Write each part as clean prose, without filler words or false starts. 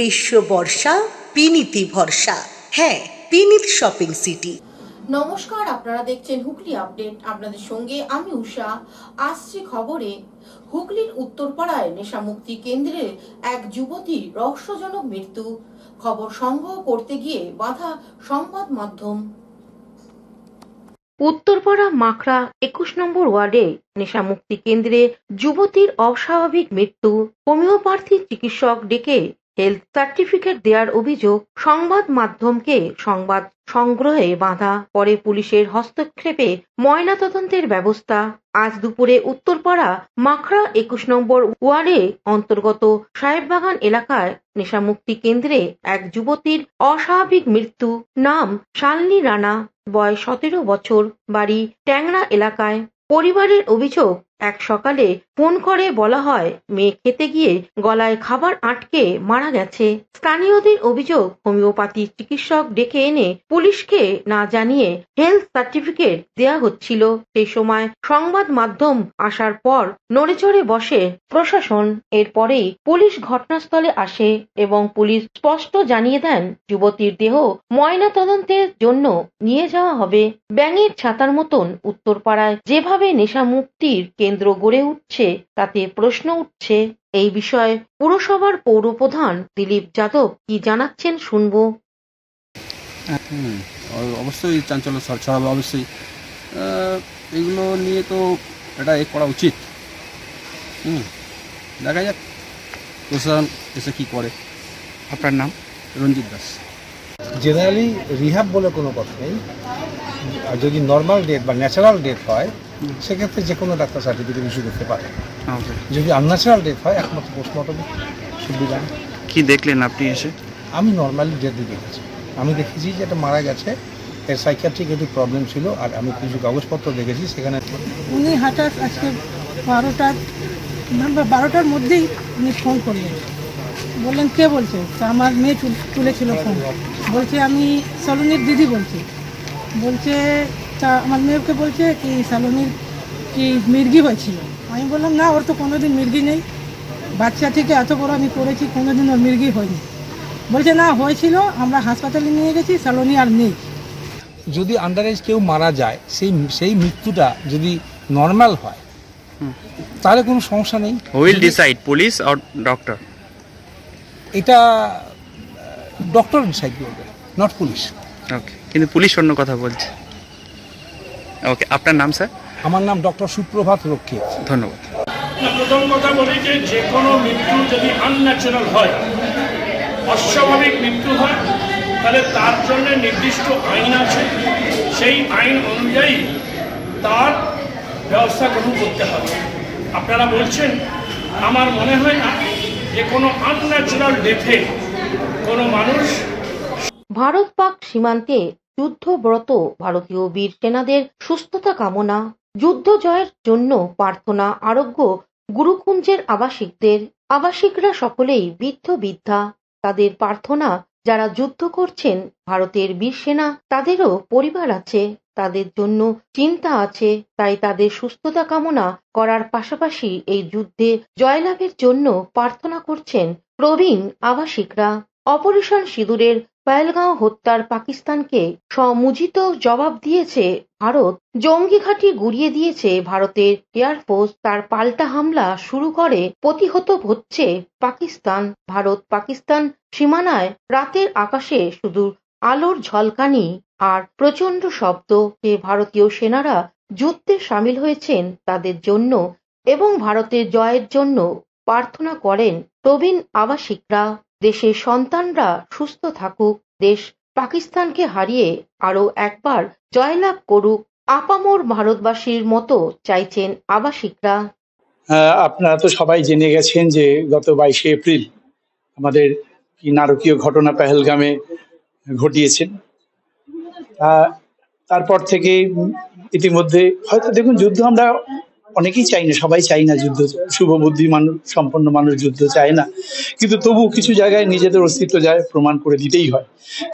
গ্রীষ্ম বর্ষা পিনিতি ভরসা। হ্যাঁ, পিনিত শপিং সিটি। নমস্কার, আপনারা দেখছেন হুগলি আপডেট। আপনাদের সঙ্গে আমি উষা। আসছে খবরে, হুগলির উত্তরপাড়ায় নেশামুক্তি কেন্দ্রের এক যুবতীর রহস্যজনক মৃত্যু। খবর সংগ্রহ করতে গিয়ে বাধা সংবাদ মাধ্যম। উত্তরপাড়া মাখরা ২১ নম্বর ওয়ার্ডে নেশামুক্তি কেন্দ্রে যুবতীর অস্বাভাবিক মৃত্যু। হোমিওপ্যাথি চিকিৎসক ডেকে হেলথ সার্টিফিকেট দেওয়ার অভিযোগ। সংবাদ মাধ্যমকে সংবাদ সংগ্রহে বাধা। পরে পুলিশের হস্তক্ষেপে ময়নাতদন্তের ব্যবস্থা। আজ দুপুরে উত্তরপাড়া মাখরা ২১ নম্বর ওয়ার্ডে অন্তর্গত সাহেববাগান এলাকায় নেশামুক্তি কেন্দ্রে এক যুবতীর অস্বাভাবিক মৃত্যু। নাম শালিনী রানা, বয়স ১৭ বছর, বাড়ি ট্যাংরা এলাকায়। পরিবারের অভিযোগ, এক সকালে ফোন করে বলা হয় মেয়ে খেতে গিয়ে গলায় খাবার আটকে মারা গেছে। স্থানীয়দের অভিযোগ, হোমিওপ্যাথি চিকিৎসক ডেকে এনে পুলিশকে না জানিয়ে হেলথ সার্টিফিকেট দেয়া হচ্ছিল। সেই সময় সংবাদ মাধ্যম আসার পর নড়েচড়ে বসে প্রশাসন। এরপরেই পুলিশ ঘটনাস্থলে আসে এবং পুলিশ স্পষ্ট জানিয়ে দেন যুবতীর দেহ ময়নাতদন্তের জন্য নিয়ে যাওয়া হবে। ব্যাঙের ছাতার মতন উত্তরপাড়ায় যেভাবে নেশামুক্তির কেন্দ্র গড়ে উঠছে তাতে প্রশ্ন উঠছে। এই বিষয়ে পুরসভার পৌরপ্রধান দিলীপ যাদব কি জানাচ্ছেন শুনবো। অবশ্যই চাঞ্চল্য ছড়াবে, অবশ্যই এগুলো নিয়ে তো এটা করা উচিত। দেখা যাক প্রশাসন এসে কী করে। আপনার নাম? রঞ্জিত দাস। জেনারেলি রিহ্যাব বলে কোনো কথা নেই। আর যদি নর্মাল ডেথ বা ন্যাচারাল ডেথ হয় সেক্ষেত্রে যে কোনো ডাক্তার সার্টিফিকেট ইস্যু করতে পারে। যদি আনন্যাচারাল ডেথ হয় একমাত্র পোস্টমর্টম সুবিধা। কি দেখলেন আপনি এসে? আমি নর্মালি ডেথ দেখেছি। আমি দেখেছি যে এটা মারা গেছে, এর সাইকিয়াট্রিক একটু প্রবলেম ছিল। আর আমি কিছু কাগজপত্র দেখেছি সেখানে। উনি হঠাৎ আজকে 12টার মধ্যেই উনি ফোন করলেন, বললেন কে বলছে? তা আমার মেয়ে তুলেছিল ফোন, বলছে আমি সালোনির দিদি বলছি। বলছে তা আমার মেয়েকে বলছে কি সালোনির কি মির্গি হয়েছিল? আমি বললাম না, ওর তো কোনোদিন মির্গি নেই, বাচ্চা থেকে এত বড় আমি করেছি, কোনোদিন ওর মির্গি হয়নি। বলছে না হয়েছিল, আমরা হাসপাতালে নিয়ে গেছি, সালোনি আর নেই। যদি আন্ডার এজ কেউ মারা যায়, সেই মৃত্যুটা যদি নর্মাল হয় তাহলে কোনো সমস্যা নেই। Will decide police or doctor? এটা ডক্টর ডিসাইড করবে, নট পুলিশ। ওকে, কিন্তু পুলিশ অন্য কথা বলছে। ওকে, আপনার নাম স্যার? আমার নাম ডক্টর সুপ্রভাত রক্ষিত। ধন্যবাদ। প্রথম কথা বলি যে কোনো মৃত্যু যদি আনন্যাচারাল হয়, অস্বাভাবিক মৃত্যু হয়, তাহলে তার জন্য নির্দিষ্ট আইন আছে। সেই আইন অনুযায়ী তার ব্যবস্থা গ্রহণ করতে হবে। আপনারা বলছেন, আমার মনে হয় না যে কোনো আনন্যাচারাল ডেথে কোনো মানুষ। ভারত পাক সীমান্তে যুদ্ধব্রত ভারতীয় বীর সেনাদের সুস্থতা কামনা। যুদ্ধ জয়ের জন্য প্রার্থনা আরোগ্য গুরুকুঞ্জের আবাসিকদের। আবাসিকরা সকলেই বৃদ্ধ বৃদ্ধা, তাদের প্রার্থনা যারা যুদ্ধ করছেন ভারতের বীর সেনা, তাদেরও পরিবার আছে, তাদের জন্য চিন্তা আছে। তাই তাদের সুস্থতা কামনা করার পাশাপাশি এই যুদ্ধে জয়লাভের জন্য প্রার্থনা করছেন প্রবীণ আবাসিকরা। অপারেশন সিঁদুরের পহেলগাঁও হত্যার পাকিস্তানকে সমুচিত জবাব দিয়েছে ভারত। জঙ্গি ঘাঁটি গুড়িয়ে দিয়েছে ভারতের এয়ারফোর্স। তার পাল্টা হামলা শুরু করে প্রতিহত হচ্ছে পাকিস্তান। ভারত পাকিস্তান সীমানায় রাতের আকাশে শুধু আলোর ঝলকানি আর প্রচণ্ড শব্দ। যে ভারতীয় সেনারা যুদ্ধে সামিল হয়েছেন তাদের জন্য এবং ভারতের জয়ের জন্য প্রার্থনা করেন প্রবীণ আবাসিকরা। দেশের সন্তানরা সুস্থ থাকুক, দেশ পাকিস্তানকে হারিয়ে আরও একবার জয়লাভ করুক, আপামর ভারতবাসীর মতো চাইছেন আবাসিকরা। আপনারা তো সবাই জেনে গেছেন যে গত 22শে এপ্রিল আমাদের কি নারকীয় ঘটনা পেহেলগামে ঘটিয়েছেন। তারপর থেকে ইতিমধ্যে হয়তো দেখুন, যুদ্ধ আমরা অনেকেই চাই না, সবাই চাই না যুদ্ধ, শুভবুদ্ধি মানুষ সম্পন্ন মানুষ যুদ্ধ চায় না, কিন্তু তবু কিছু জায়গায় নিজেদের অস্তিত্ব যায় প্রমাণ করে দিতেই হয়।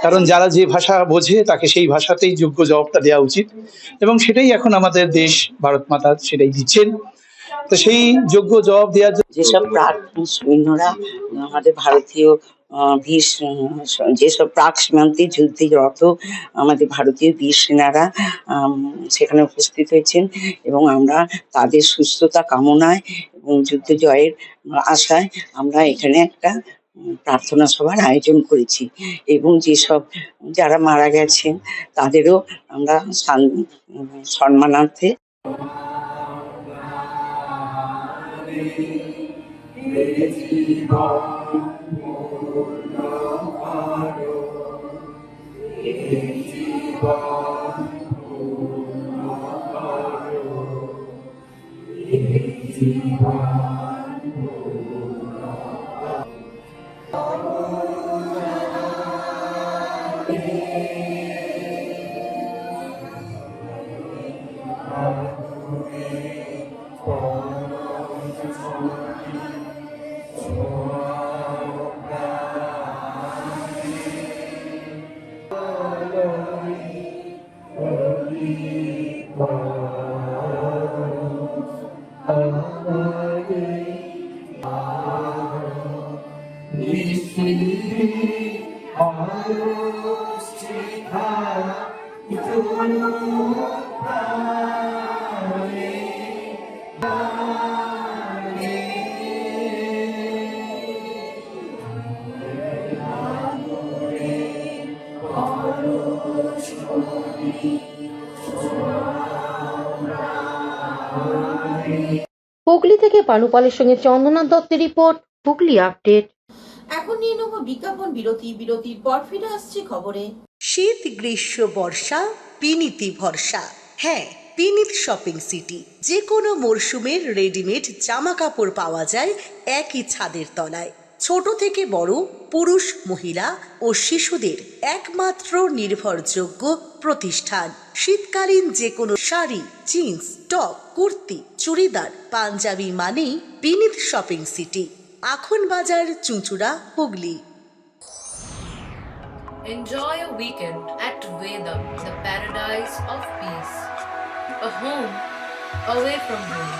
কারণ যারা যে ভাষা বোঝে তাকে সেই ভাষাতেই যোগ্য জবাবটা দেওয়া উচিত, এবং সেটাই এখন আমাদের দেশ ভারত মাতা সেটাই দিচ্ছেন। তো সেই যোগ্য জবাব দেওয়ার জন্য যেসব প্রাক সৈন্যরা আমাদের ভারতীয় বীর যেসব প্রাক সীমান্তে যুদ্ধে রত আমাদের ভারতীয় বীর সেনারা সেখানে উপস্থিত হয়েছেন এবং আমরা তাদের সুস্থতা কামনায় এবং যুদ্ধ জয়ের আশায় আমরা এখানে একটা প্রার্থনা সভার আয়োজন করেছি এবং যেসব যারা মারা গেছেন তাদেরও আমরা সম্মানার্থে হুগলি থেকে পানুপালের সঙ্গে চন্দনা দত্তের রিপোর্ট, হুগলি আপডেট। এখন নিয়ে নেব বিজ্ঞাপন বিরতি। বিরতির পর ফিরে আসছি খবরে। শীত, গ্রীষ্ম, বর্ষা, পিনিতি ভরসা। হ্যাঁ, পিনিত শপিং সিটি। যে কোনো মরশুমের রেডিমেড জামা কাপড় পাওয়া যায় একই ছাদের তলায়। ছোট থেকে বড়, পুরুষ, মহিলা ও শিশুদের একমাত্র নির্ভরযোগ্য প্রতিষ্ঠান। শীতকালীন যে কোনো শাড়ি, জিন্স, টপ, কুর্তি, চুড়িদার, পাঞ্জাবি মানেই পিনিত শপিং সিটি। আখন বাজার, চুঁচুড়া, Hooghly. Enjoy a weekend at Vedam, the paradise of peace. A home away from home.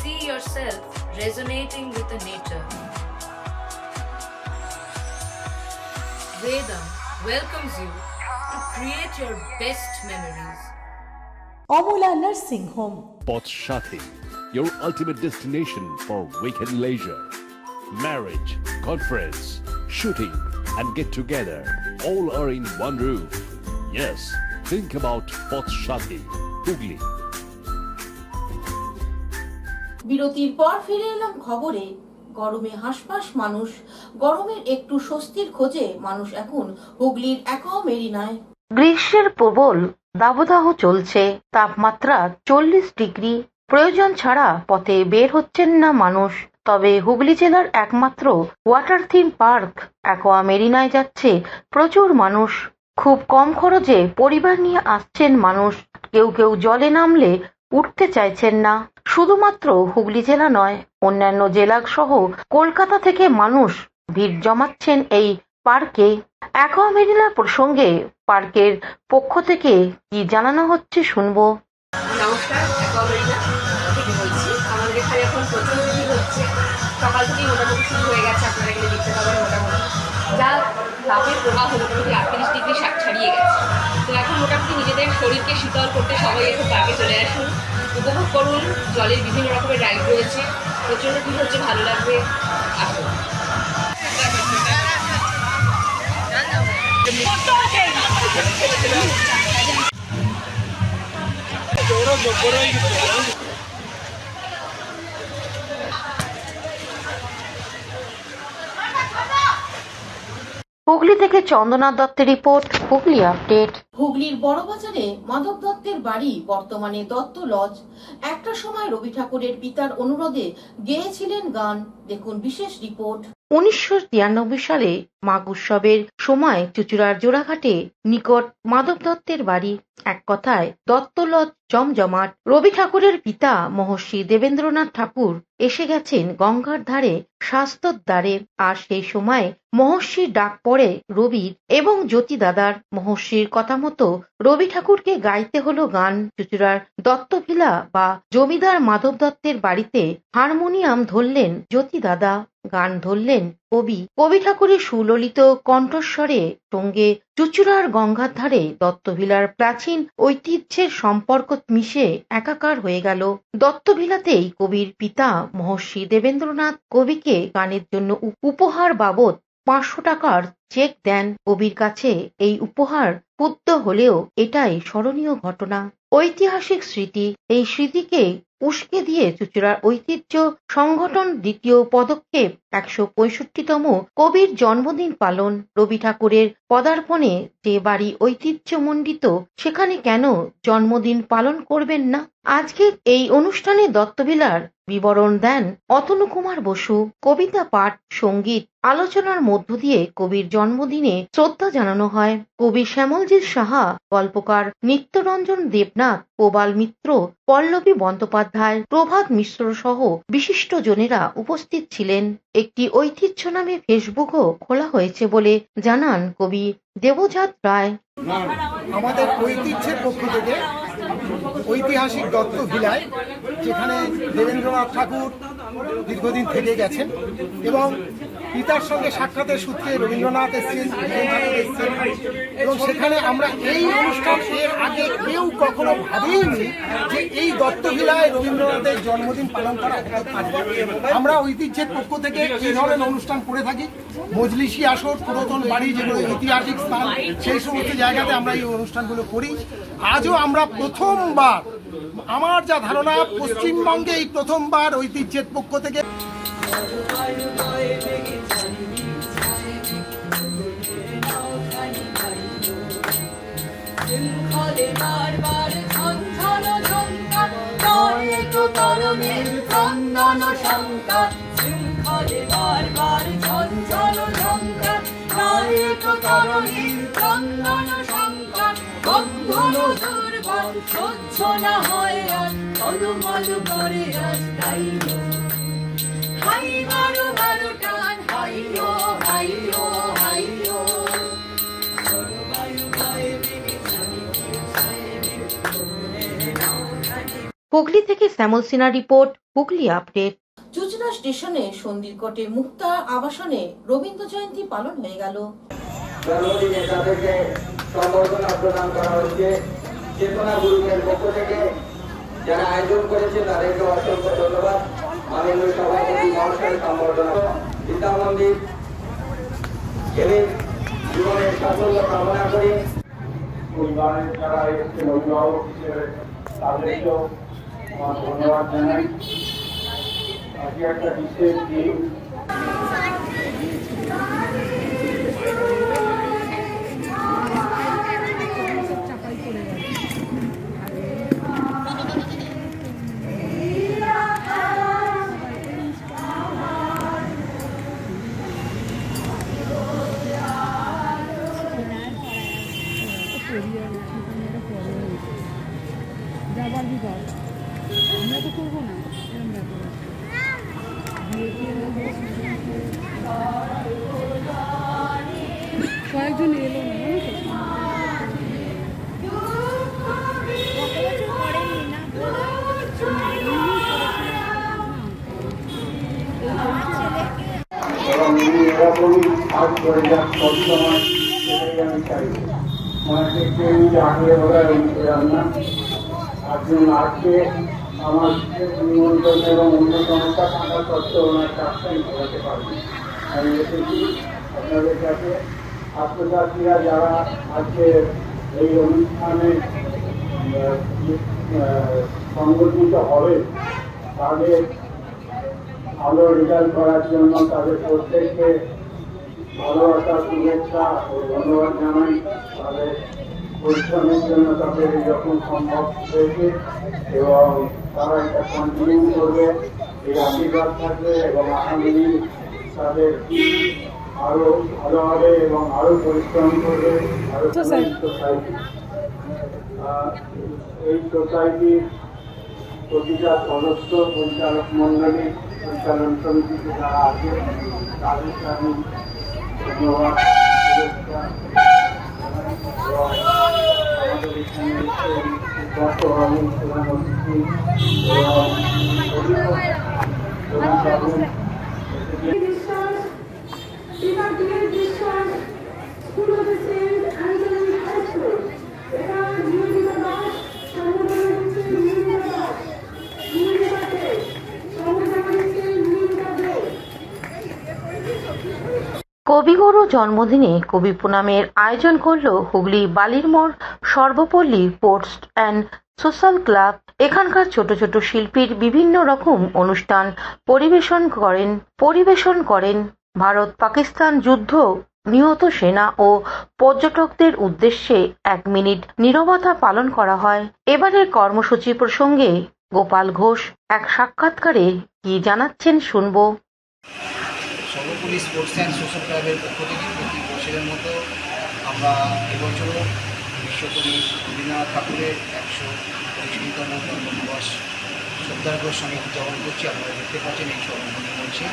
See yourself resonating with the nature. Vedam welcomes you to create your best memories. Amala nursing home. Potshati, your ultimate destination for weekend leisure. Marriage, conference, shooting, and get together all are in one roof. Yes, think about Potshati, Hugli. বিরতির পর ফিরে এলাম খবরে। গরমে হাঁসফাঁস মানুষ, গরমের একটু স্বস্তির খোঁজে মানুষ এখন হুগলির অ্যাকোয়া মেরিনায়। গ্রীষ্মের প্রবল দাবদাহ চলছে, তাপমাত্রা 40 ডিগ্রি। প্রয়োজন ছাড়া পথে বের হচ্ছেন না মানুষ। তবে হুগলি জেলার একমাত্র ওয়াটার থিম পার্ক অ্যাকোয়া মেরিনায় যাচ্ছে প্রচুর মানুষ। খুব কম খরচে পরিবার নিয়ে আসছেন মানুষ। কেউ কেউ জলে নামলে উঠতে চাইছেন না। শুধুমাত্র হুগলি জেলা নয়, অন্যান্য জেলা সহ কলকাতা থেকে মানুষ ভিড় জমাচ্ছেন এই পার্কে। অ্যাকোয়া মেরিনা প্রসঙ্গে পার্কের পক্ষ থেকে কি জানানো হচ্ছে শুনবো। নমস্কার, অ্যাকোয়া মেরিনা থেকে বলছি। আমাদের এখানে এখন প্রচুর ভিড় হচ্ছে, সকাল থেকেই মোটামুটি শুরু হয়ে গেছে। আপনারা এখানে দেখতে পাবেন মোটামুটি যা তাপের প্রবাহ মোটামুটি 38 ডিগ্রি ছাড়িয়ে গেছে। তো এখন মোটামুটি নিজেদের শরীরকে শীতল করতে সবাই এখন পার্কে চলে আসুন, উপভোগ করুন। জলের বিভিন্ন রকমের রাইড রয়েছে, প্রচণ্ড ভিড় হচ্ছে, ভালো লাগবে, আসুন। হুগলি থেকে চন্দনা দত্তের রিপোর্ট, হুগলি আপডেট। হুগলির বড়বাজারে মাধব দত্তের বাড়ি, বর্তমানে দত্ত লজ। একটা সময় রবি ঠাকুরের পিতার অনুরোধে গেয়েছিলেন গান। দেখুন বিশেষ রিপোর্ট। 1993 সালে মাঘ উৎসবের সময় চুঁচুড়ার জোড়াঘাটে নিকট মাধব দত্তের বাড়ি, এক কথায় দত্তলজ জমজমাট। রবি ঠাকুরের পিতা মহর্ষি দেবেন্দ্রনাথ ঠাকুর এসে গেছেন গঙ্গার ধারে শাস্তর দ্বারে, আর সেই সময় মহর্ষির ডাক পড়ে রবির এবং জ্যোতি দাদার। মহর্ষির কথা মতো রবি ঠাকুরকে গাইতে হলো গান। চুঁচুড়ার দত্তভিলা বা জমিদার মাধব দত্তের বাড়িতে হারমোনিয়াম ধরলেন জ্যোতি দাদা, গান ধরলেন কবি। কবি ঠাকুরের সুললিত কণ্ঠস্বরে সঙ্গে চুঁচুড়ার গঙ্গার ধারে দত্তভিলার প্রাচীন ঐতিহ্যের সম্পর্ক মিশে একাকার হয়ে গেল। দত্তভিলাতেই কবির পিতা মহর্ষি দেবেন্দ্রনাথ কবিকে গানের জন্য উপহার বাবদ 500 টাকার চেক দেন। কবির কাছে এই উপহার ক্ষুদ্র হলেও এটাই স্মরণীয় ঘটনা, ঐতিহাসিক স্মৃতি। এই স্মৃতিকে উস্কে দিয়ে চুঁচুড়ার ঐতিহ্য সংগঠন দ্বিতীয় পদক্ষেপ 165তম কবির জন্মদিন পালন। রবি ঠাকুরের পদার্পণে যে বাড়ি ঐতিহ্যমণ্ডিত, সেখানে কেন জন্মদিন পালন করবেন না? আজকে এই অনুষ্ঠানে দত্তভিলার বিবরণ দেন অতনু কুমার বসু। কবিতা পাঠ, সঙ্গীত, আলোচনার মধ্য দিয়ে কবির জন্মদিনে শ্রদ্ধা জানানো হয়। কবি শ্যামলজিৎ সাহা, গল্পকার নিত্যরঞ্জন দেবনাথ, প্রবাল মিত্র, পল্লবী বন্দ্যোপাধ্যায়, প্রভাত মিশ্র সহ বিশিষ্ট জনেরা উপস্থিত ছিলেন। একটি ঐতিহ্য নামে ফেসবুকও খোলা হয়েছে বলে জানান কবি দেবজাত রায়। আমাদের ঐতিহ্যের পক্ষ থেকে ঐতিহাসিক দত্তভিলায়, যেখানে দেবেন্দ্রনাথ ঠাকুর দীর্ঘদিন থেকে গেছেন এবং পিতার সঙ্গে সাক্ষাতের সূত্রে রবীন্দ্রনাথ এসেছেন, এবং সেখানে আমরা এই অনুষ্ঠান এর আগে কেউ কখনো ভাবিনি যে এই দত্তভিলায় রবীন্দ্রনাথের জন্মদিন পালন করা হতে পারে। আমরা ঐতিহ্যের পক্ষ থেকে এই ধরনের অনুষ্ঠান করে থাকি। মজলিসি আসর, পুরাতন বাড়ি, যেগুলো ঐতিহাসিক স্থান, সেই সমস্ত জায়গাতে আমরা এই অনুষ্ঠানগুলো করি। আজও আমরা প্রথমবার, আমার যা ধারণা, পশ্চিমবঙ্গে এই প্রথমবার ঐতিহ্যের পক্ষ থেকে হুগলি থেকে শ্যামল সিনহার রিপোর্ট, হুগলি আপডেট। চুঁচুড়া স্টেশনে সন্ধিরকটে মুক্তা আবাসনে রবীন্দ্র জয়ন্তী পালন হয়ে গেল। জন্মদিনে তাদেরকে সম্বর্ধনা প্রদান করা হচ্ছে চেতনা গ্রুপের পক্ষ থেকে। যারা আয়োজন করেছে তাদেরকে অসংখ্য ধন্যবাদ। মাননীয় সভাপতি মহাশয় সম্বর্ধনা। গীতা মন্দির ছেলের জীবনের সাফল্য কামনা করি। পরিবারের যারা এসেছেন অভিভাবক হিসেবে তাদেরকেও আমার ধন্যবাদ জানাই। আজকে একটা বিশেষ দিন। যাবার বিভাগ আমরা তো করবো না, কয়েকজন এলো না, এবং এরকমই কাজ করে যাক সবসময়, সেটাই আমি চাই। ওনাকে কেউ আগে ওরা রান্না আজকে আমার নিমন্ত্রণ এবং অন্য সংস্থা থাকা সত্ত্বেও ওনার কাজটাই করাতে পারবে। আমি এসেছি আপনাদের কাছে। ছাত্রছাত্রীরা যারা আজকে এই অনুষ্ঠানে সংগঠিত হবে, তাদের ভালো রেজাল্ট করার জন্য তাদের প্রত্যেককে ভালোবাসা, শুভেচ্ছা ও ধন্যবাদ জানাই। তাদের পরিশ্রমের জন্য তাদের যখন সম্ভব হয়েছে এবং তারা এটা কন্টিনিউ করবে, এই আশীর্বাদ থাকবে এবং আগামী দিন তাদের আরো ভালোভাবে এবং আরো পরিশ্রম করবে আরো সোসাইটি এই সোসাইটির প্রতিটা সদস্য পরিচালক মন্ডলী পরিচালন সমিতিতে যারা আছে তাদেরকে আমি ধন্যবাদ শুভেচ্ছা এবং আমাদের এখানে বর্তমানে প্রধান অতিথি এবং কবিগুরু জন্মদিনে কবি প্রণামের আয়োজন করল Hooghly Balirmor Sarvapalli sports and social club. এখানকার ছোট ছোট শিল্পীর বিভিন্ন রকম অনুষ্ঠান পরিবেশন করেন। ভারত পাকিস্তান যুদ্ধ নিহত সেনা ও পর্যটকদের উদ্দেশ্যে 1 মিনিট নীরবতা পালন করা হয়। এবারের কর্মসূচি প্রসঙ্গে গোপাল ঘোষ এক সাক্ষাৎকারে কি জানাচ্ছেন শুনবো। সর্বপল্লী স্পোর্টস অ্যান্ড সোশ্যাল ক্লাবের পক্ষ থেকে প্রতি বছরের মতো আমরা এবছরও বিশ্বকবি রবীন্দ্রনাথ ঠাকুরের 125তম জন্মদিবস শ্রদ্ধার্ঘ্যের সঙ্গে উদযাপন করছি। আপনারা দেখতে পাচ্ছেন এই স্মরণভূমি মঞ্চে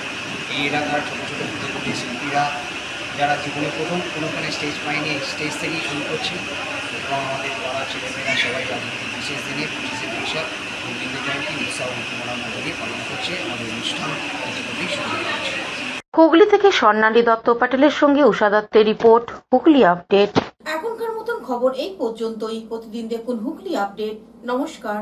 এই এলাকার ছোটো ছোটো প্রতিযোগী শিল্পীরা যারা জীবনে প্রথম কোনোখানে স্টেজ পায়নি স্টেজ থেকেই শুরু করছে এবং আমাদের পাড়া ছেলেমেয়েরা সবাই আজকের বিশেষ দিনে 25শে বৈশাখ রবীন্দ্র জয়ন্তী উৎসব মনার মধ্যে দিয়ে পালন করছে। আমাদের অনুষ্ঠান ইতিমধ্যেই শুরু হয়েছে। হুগলি থেকে স্বর্ণালী দত্ত প্যাটেলের সঙ্গে উষা দত্তের রিপোর্ট, হুগলি আপডেট। এখনকার মতন খবর এই পর্যন্তই। প্রতিদিন দেখুন হুগলি আপডেট। নমস্কার।